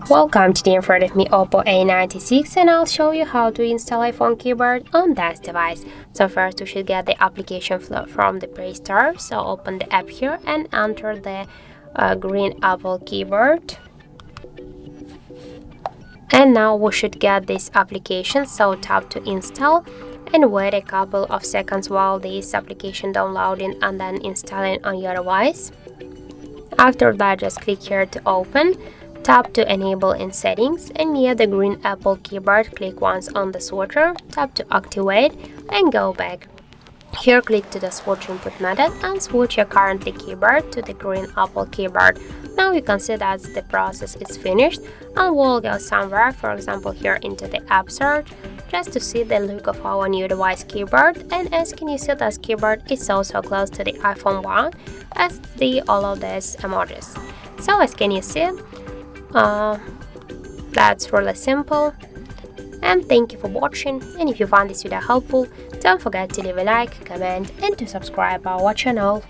Welcome, today in front of me Oppo A96 and I'll show you how to install iPhone keyboard on this device. So first we should get the application flow from the Play Store. So open the app here and enter the green Apple keyboard. And now we should get this application, so tap to install and wait a couple of seconds while this application downloading and then installing on your device. After that, just click here to open. Tap to enable in settings and near the green Apple keyboard, click once on the switcher, tap to activate and go back. Here click to the switch input method and switch your currently keyboard to the green Apple keyboard. Now you can see that the process is finished and we'll go somewhere, for example here into the app search, just to see the look of our new device keyboard. And as can you see, this keyboard is so close to the iPhone 1 as all of these emojis. So as can you see, that's really simple. And thank you for watching, and if you found this video helpful, don't forget to leave a like, comment and to subscribe our channel.